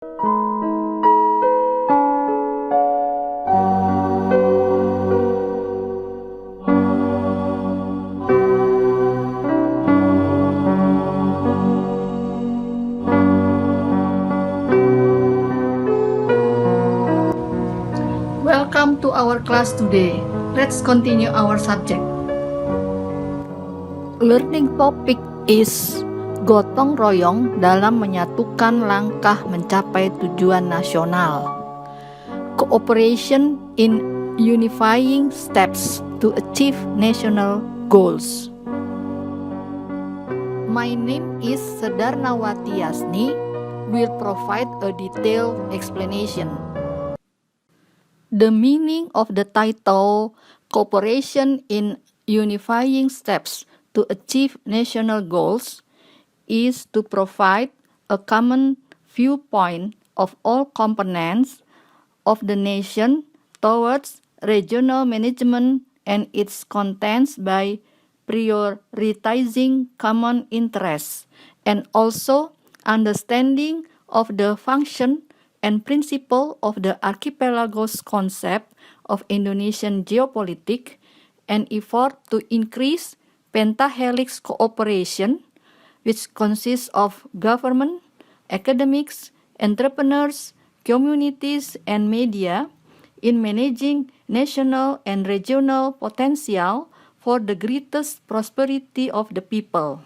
Welcome to our class today. Let's continue our subject. Learning topic is gotong royong dalam menyatukan langkah mencapai tujuan nasional. Cooperation in unifying steps to achieve national goals. My name is Sedarnawati Yasni, will provide a detailed explanation. The meaning of the title, Cooperation in Unifying Steps to Achieve National Goals, is to provide a common viewpoint of all components of the nation towards regional management and its contents by prioritizing common interests and also understanding of the function and principle of the archipelago's concept of Indonesian geopolitics and effort to increase pentahelix cooperation, which consists of government, academics, entrepreneurs, communities, and media in managing national and regional potential for the greatest prosperity of the people.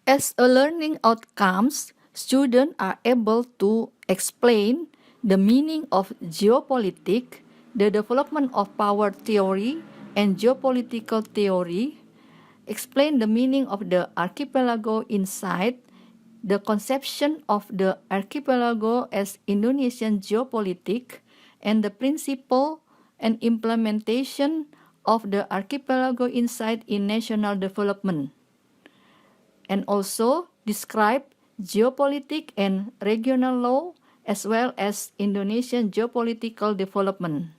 As a learning outcomes, students are able to explain the meaning of geopolitics, the development of power theory and geopolitical theory, explain the meaning of the archipelago insight, the conception of the archipelago as Indonesian geopolitics, and the principle and implementation of the archipelago insight in national development, and also describe geopolitics and regional law as well as Indonesian geopolitical development.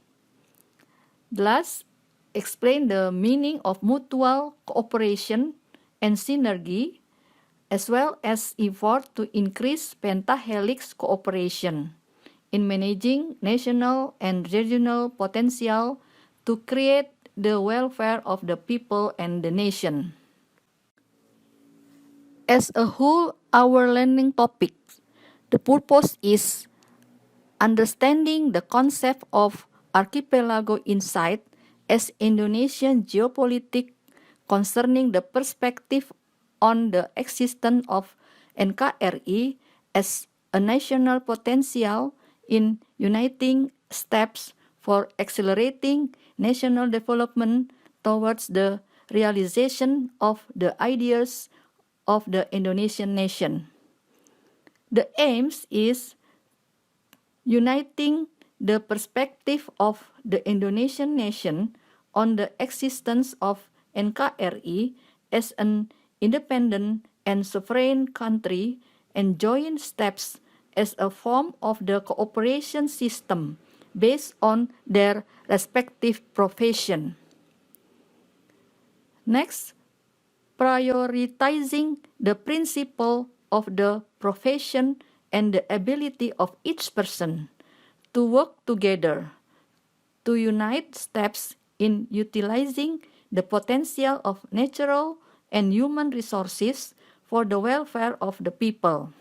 Last, explain the meaning of mutual cooperation and synergy, as well as effort to increase pentahelix cooperation in managing national and regional potential to create the welfare of the people and the nation. As a whole, our learning topic, the purpose is understanding the concept of archipelago insight as Indonesian geopolitics concerning the perspective on the existence of NKRI as a national potential in uniting steps for accelerating national development towards the realization of the ideas of the Indonesian nation. The aims is uniting the perspective of the Indonesian nation on the existence of NKRI as an independent and sovereign country and joint steps as a form of the cooperation system based on their respective profession. Next, prioritizing the principle of the profession and the ability of each person to work together to unite steps in utilizing the potential of natural and human resources for the welfare of the people.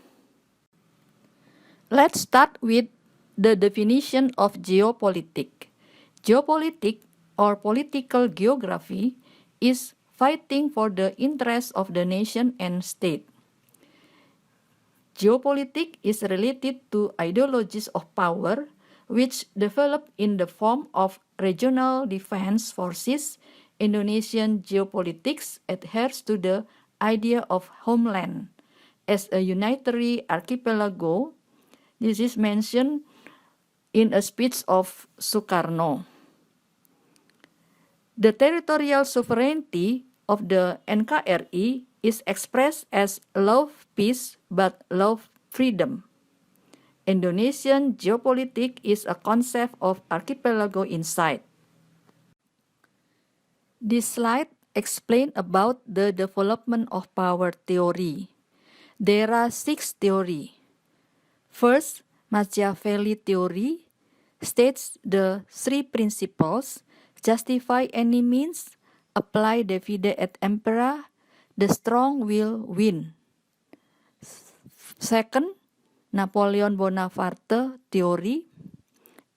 Let's start with the definition of geopolitics. Geopolitics, or political geography, is fighting for the interests of the nation and state. Geopolitics is related to ideologies of power, which develop in the form of regional defense forces. Indonesian geopolitics adheres to the idea of homeland as a unitary archipelago. This is mentioned in a speech of Sukarno. The territorial sovereignty of the NKRI is expressed as love peace but love freedom. Indonesian geopolitics is a concept of archipelago insight. This slide explains about the development of power theory. There are 6 theories. First, Machiavelli theory states the 3 principles: justify any means, apply divide et impera, the strong will win. Second, Napoleon Bonaparte theory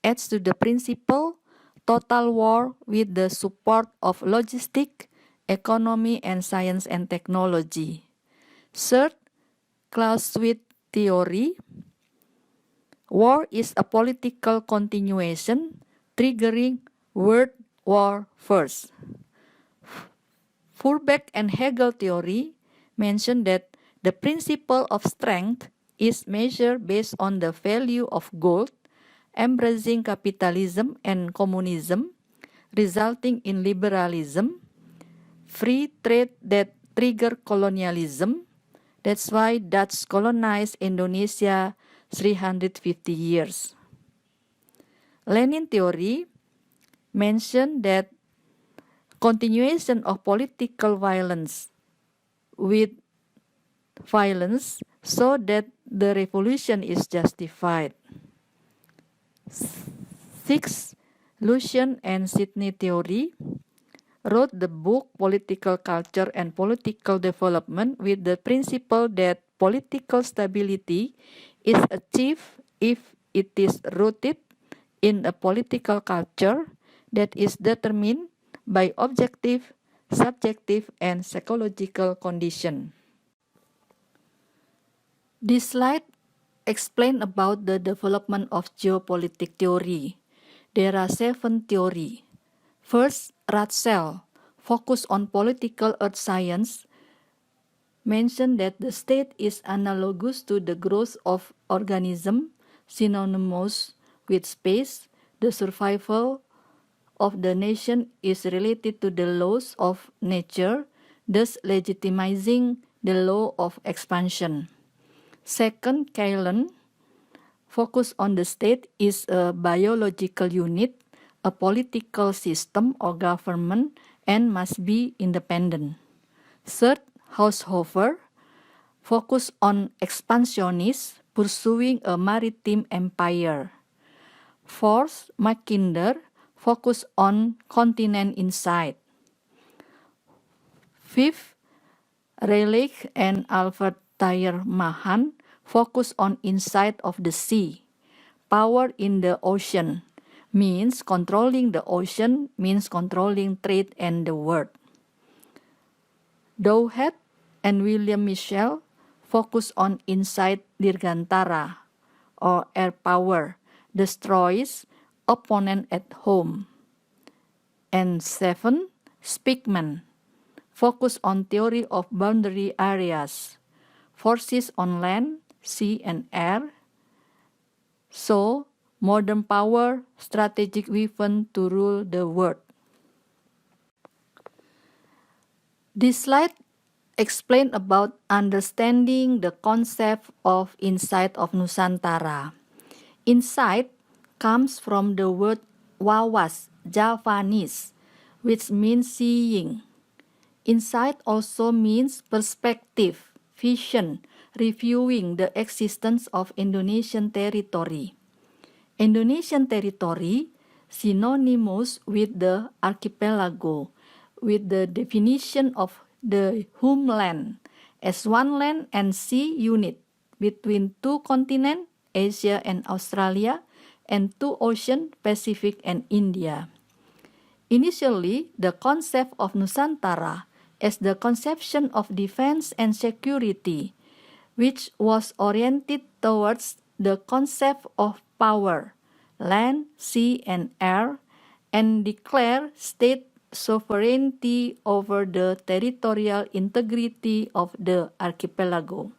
adds to the principle total war with the support of logistic, economy, and science and technology. Third, Clausewitz theory. War is a political continuation, triggering World War First. Feuerbach and Hegel theory mention that the principle of strength is measured based on the value of gold, embracing capitalism and communism, resulting in liberalism, free trade that trigger colonialism. That's why Dutch colonized Indonesia 350 years. Lenin theory mentioned that continuation of political violence with violence so that the revolution is justified. 6. Lucian and Sidney theory wrote the book Political Culture and Political Development with the principle that political stability is achieved if it is rooted in a political culture that is determined by objective, subjective, and psychological conditions. This slide explains about the development of geopolitical theory. There are 7 theories. First, Ratzel, focus on political earth science, mentioned that the state is analogous to the growth of organism, synonymous with space. The survival of the nation is related to the laws of nature, thus legitimizing the law of expansion. Second, Kaelan, focus on the state is a biological unit, a political system or government, and must be independent. Third, Haushofer, focus on expansionists pursuing a maritime empire. Fourth, Mackinder, focus on continent insight. Fifth, Rayleigh and Albert Thayer Mahan, focus on insight of the sea. Power in the ocean means controlling the ocean, means controlling trade and the world. Dowhead and William Michel focus on insight Dirgantara or air power, destroys opponent at home. And 7, Speakman, focus on theory of boundary areas, forces on land, sea, and air. So, modern power, strategic weapon to rule the world. This slide explains about understanding the concept of insight of Nusantara. Insight comes from the word wawas, Javanese, which means seeing. Insight also means perspective, vision, reviewing the existence of Indonesian territory. Indonesian territory synonymous with the archipelago, with the definition of the homeland as one land and sea unit between 2 continents, Asia and Australia, and 2 oceans, Pacific and India. Initially, the concept of Nusantara as the conception of defense and security, which was oriented towards the concept of power, land, sea, and air, and declare state sovereignty over the territorial integrity of the archipelago.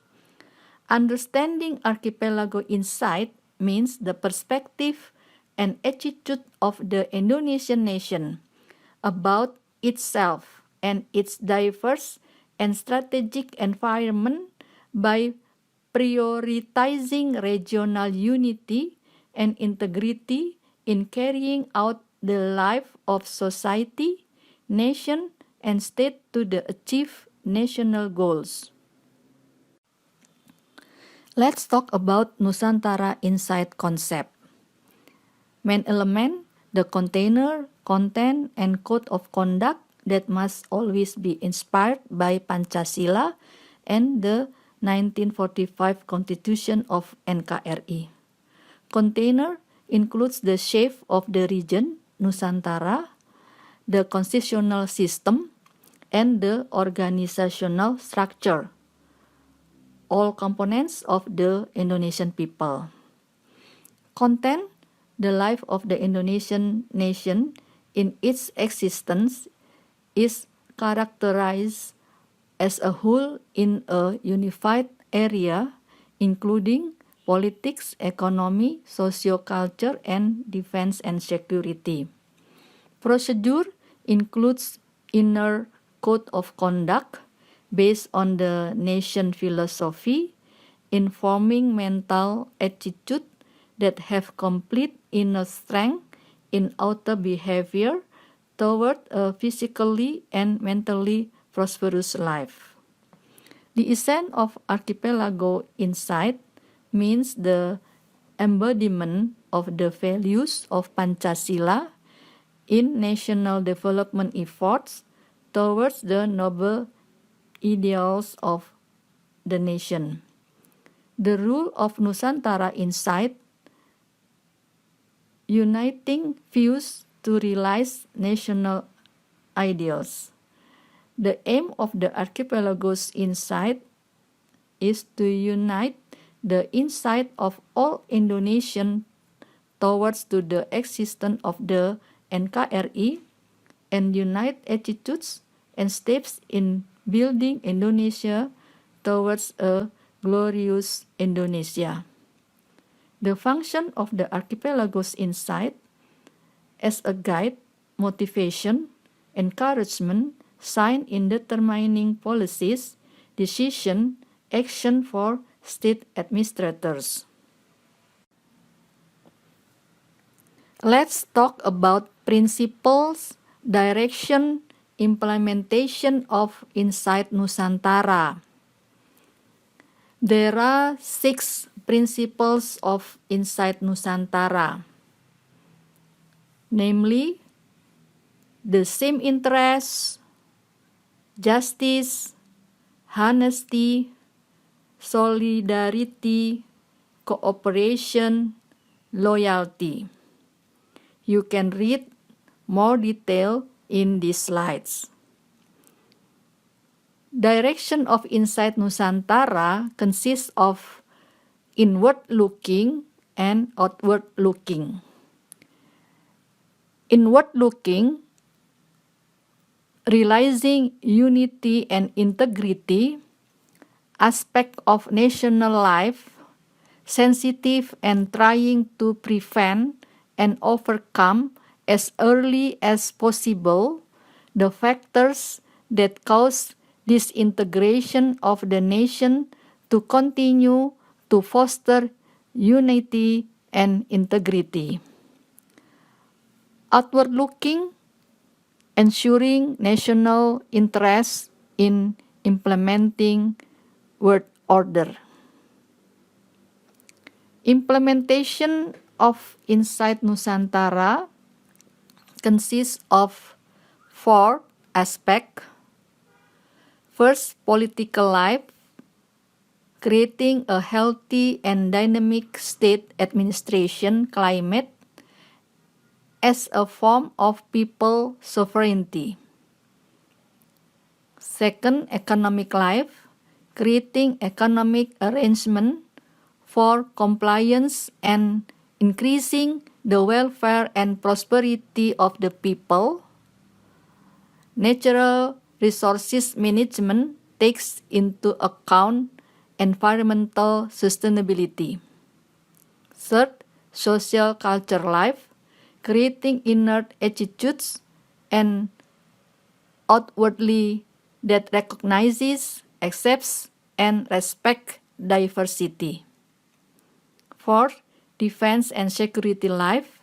Understanding archipelago insight means the perspective and attitude of the Indonesian nation about itself and its diverse and strategic environment by prioritizing regional unity and integrity in carrying out the life of society, nation, and state to the achieve national goals. Let's talk about Nusantara Insight concept. Main element, the container, content, and code of conduct that must always be inspired by Pancasila and the 1945 Constitution of NKRI. Container includes the shape of the region, Nusantara, the constitutional system, and the organizational structure, all components of the Indonesian people. Content, the life of the Indonesian nation in its existence is characterized as a whole in a unified area, including politics, economy, socio-culture, and defense and security. Procedure includes inner code of conduct based on the nation philosophy, informing mental attitude that have complete inner strength in outer behavior toward a physically and mentally prosperous life. The essence of archipelago insight means the embodiment of the values of Pancasila in national development efforts towards the noble ideals of the nation. The rule of Nusantara Insight, uniting views to realize national ideals. The aim of the archipelago's insight is to unite the insight of all Indonesians towards to the existence of the NKRI and unite attitudes and steps in building Indonesia towards a glorious Indonesia. The function of the archipelago's insight as a guide, motivation, encouragement, sign in determining policies, decision, action for state administrators. Let's talk about principles, direction, implementation of Insight Nusantara. There are 6 principles of Insight Nusantara, namely the same interests, justice, honesty, solidarity, cooperation, loyalty. You can read more detail in these slides. Direction of Insight Nusantara consists of inward-looking and outward-looking. Inward-looking, realizing unity and integrity, aspect of national life, sensitive and trying to prevent and overcome as early as possible the factors that cause disintegration of the nation to continue to foster unity and integrity. Outward-looking, ensuring national interest in implementing world order. Implementation of Insight Nusantara consists of 4 aspects. First, political life, creating a healthy and dynamic state administration climate as a form of people sovereignty. Second, economic life, creating economic arrangement for compliance and increasing the welfare and prosperity of the people. Natural resources management takes into account environmental sustainability. Third, social culture life, creating inner attitudes and outwardly that recognizes, accepts, and respects diversity. Fourth, defense and security life,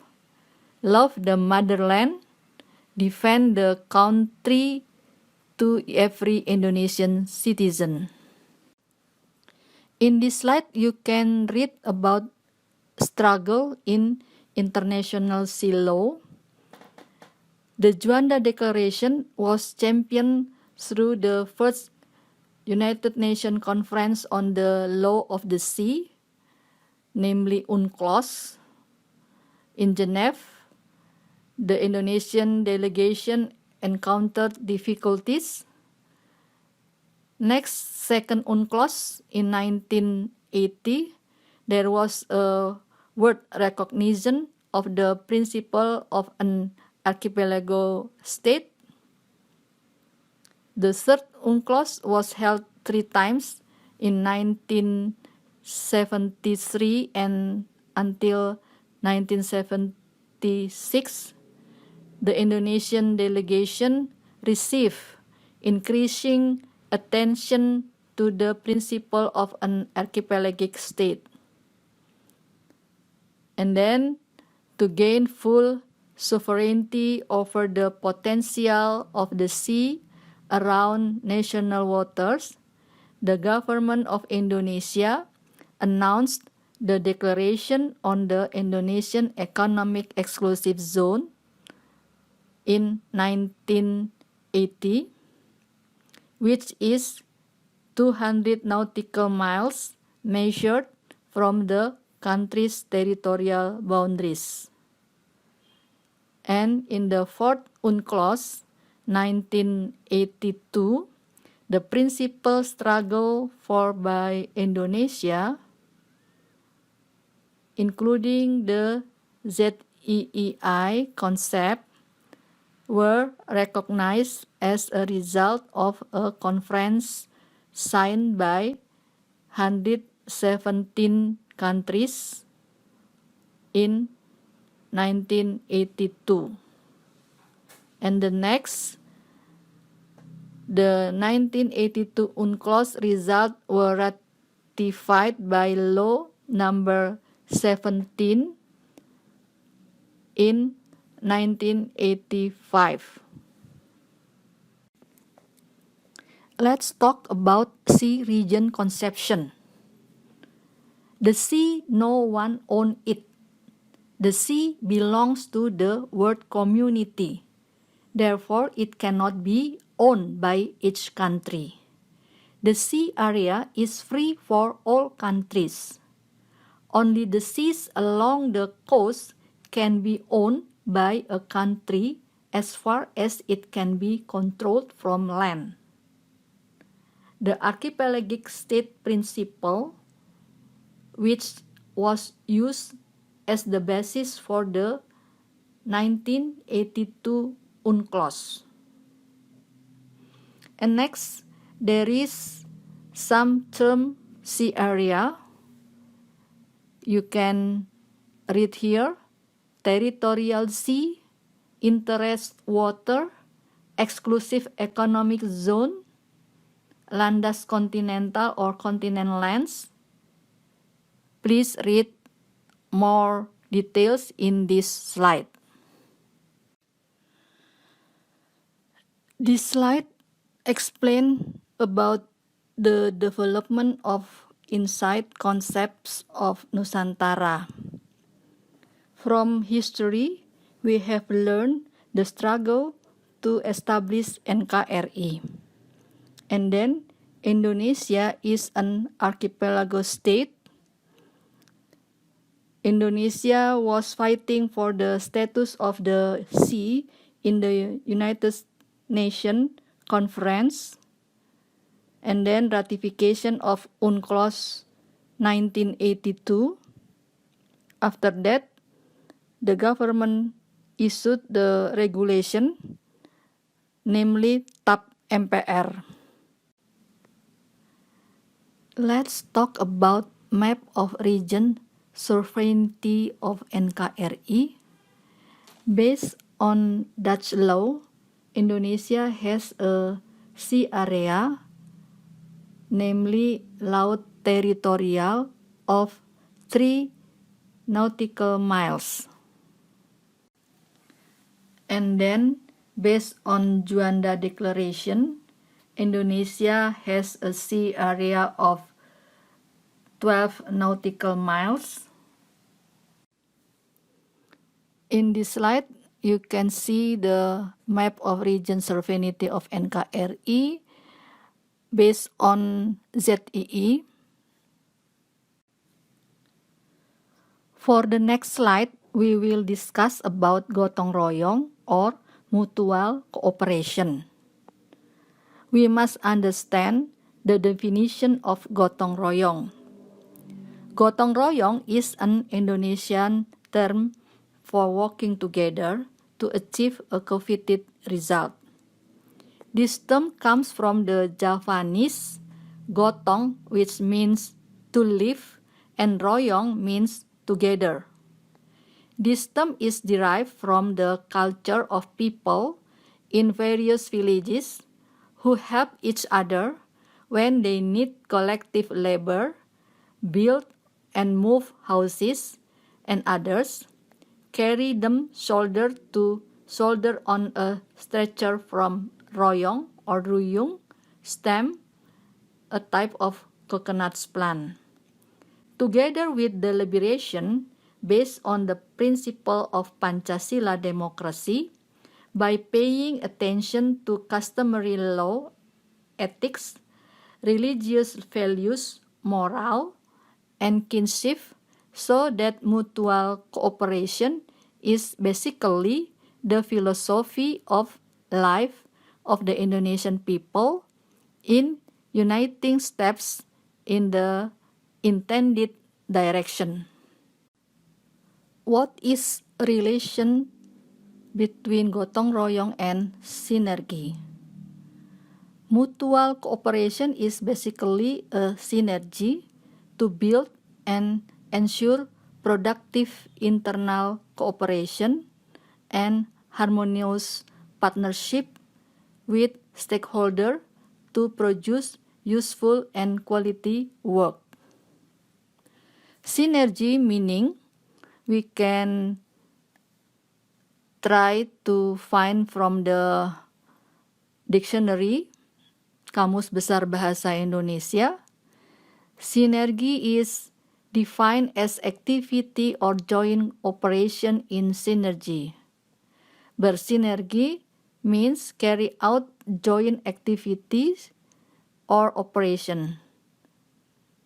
love the motherland, defend the country to every Indonesian citizen. In this slide, you can read about struggle in international sea law. The Juanda Declaration was championed through the first United Nations Conference on the Law of the Sea, namely UNCLOS, in Geneva. The Indonesian delegation encountered difficulties. Next, second UNCLOS in 1980, there was a world recognition of the principle of an archipelago state. The third UNCLOS was held 3 times in 1973 and until 1976. The Indonesian delegation received increasing attention to the principle of an archipelagic state. And then, to gain full sovereignty over the potential of the sea around national waters, the government of Indonesia announced the Declaration on the Indonesian Economic Exclusive Zone in 1980, which is 200 nautical miles measured from the country's territorial boundaries. And in the fourth UNCLOS, 1982, the principal struggle for by Indonesia, including the ZEEI concept, were recognized as a result of a conference signed by 117 countries in 1982. And the next, the 1982 UNCLOS results were ratified by law number 17 in 1985. Let's talk about sea region conception. The sea, no one owns it. The sea belongs to the world community. Therefore, it cannot be owned by each country. The sea area is free for all countries. Only the seas along the coast can be owned by a country as far as it can be controlled from land. The archipelagic state principle, which was used as the basis for the 1982 UNCLOS. And next, there is some term sea area. You can read here: territorial sea, interest water, exclusive economic zone, landas continental or continental lands. Please read more details in this slide. This slide explains about the development of insight concepts of Nusantara. From history, we have learned the struggle to establish NKRI. And then Indonesia is an archipelago state. Indonesia was fighting for the status of the sea in the United Nations Conference, and then ratification of UNCLOS 1982. After that, the government issued the regulation, namely TAP MPR. Let's talk about map of region sovereignty of NKRI. Based on Dutch law, Indonesia has a sea area, namely laut territorial, of 3 nautical miles. And then, based on Juanda Declaration, Indonesia has a sea area of 12 nautical miles. In this slide, you can see the map of region sovereignty of NKRI based on ZEE. For the next slide, we will discuss about gotong royong or mutual cooperation. We must understand the definition of gotong royong. Gotong royong is an Indonesian term for working together to achieve a coveted result. This term comes from the Javanese gotong, which means to live, and royong means together. This term is derived from the culture of people in various villages who help each other when they need collective labor, build and move houses, and others carry them shoulder to shoulder on a stretcher from royong or ruyung stem, a type of coconut plant. Together with the liberation based on the principle of Pancasila democracy, by paying attention to customary law, ethics, religious values, moral, and kinship, so that mutual cooperation is basically the philosophy of life of the Indonesian people in uniting steps in the intended direction. What is relation between gotong royong and synergy? Mutual cooperation is basically a synergy to build and ensure productive internal cooperation and harmonious partnership with stakeholders to produce useful and quality work. Synergy meaning we can try to find from the dictionary, Kamus Besar Bahasa Indonesia. Synergy is defined as activity or joint operation in synergy. Bersinergi means carry out joint activities or operation.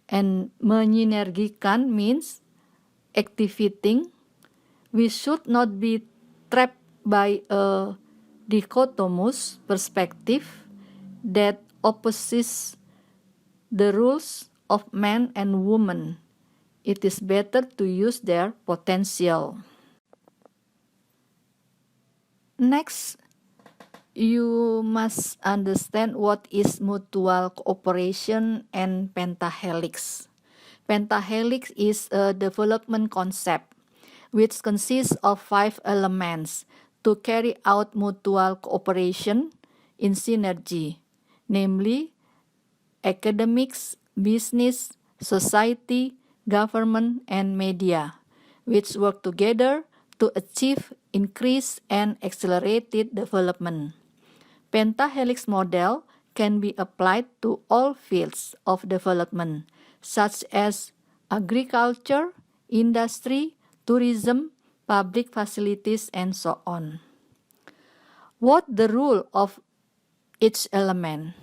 And menyinergikan means activating. We should not be trapped by a dichotomous perspective that opposes the rules of man and woman. It is better to use their potential. Next, you must understand what is mutual cooperation and pentahelix. Pentahelix is a development concept which consists of 5 elements to carry out mutual cooperation in synergy, namely academics, business, society, government, and media, which work together to achieve increased and accelerated development. Pentahelix model can be applied to all fields of development, such as agriculture, industry, tourism, public facilities, and so on. What the role of each element?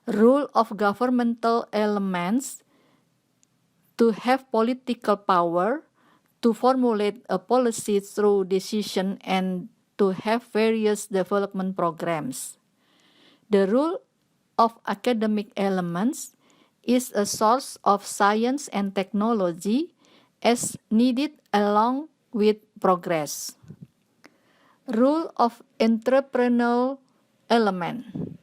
Role of governmental elements to have political power, to formulate a policy through decision, and to have various development programs. The role of academic elements is a source of science and technology as needed along with progress. Role of entrepreneurial element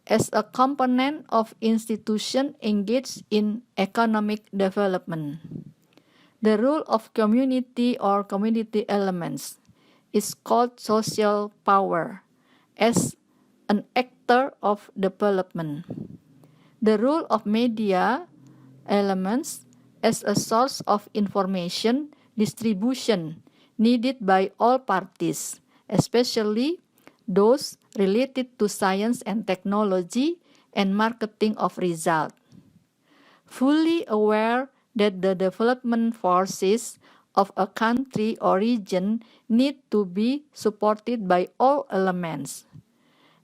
as a component of institution engaged in economic development. The role of community or community elements is called social power as an actor of development. The role of media elements as a source of information distribution needed by all parties, especially those related to science and technology and marketing of result. fully aware that the development forces of a country or region need to be supported by all elements.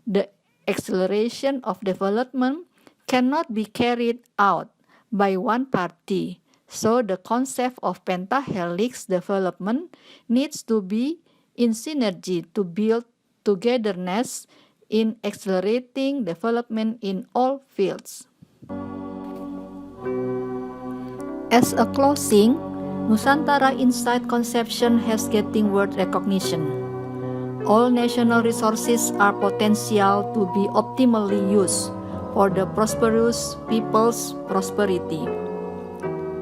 The acceleration of development cannot be carried out by one party, so the concept of pentahelix development needs to be in synergy to build togetherness in accelerating development in all fields. As a closing, Nusantara Insight conception has getting world recognition. All national resources are potential to be optimally used for the prosperous people's prosperity.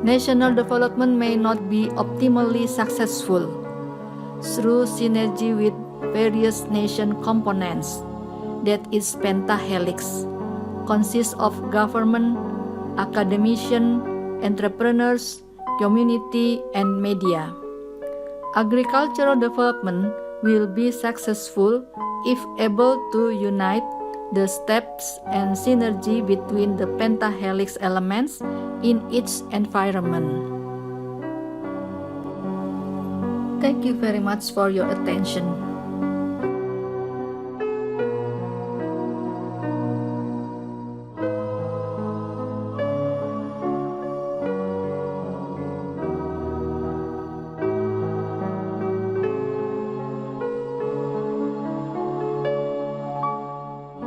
National development may not be optimally successful through synergy with various nation components, that is pentahelix, consists of government, academician, entrepreneurs, community, and media. Agricultural development will be successful if able to unite the steps and synergy between the pentahelix elements in its environment. Thank you very much for your attention.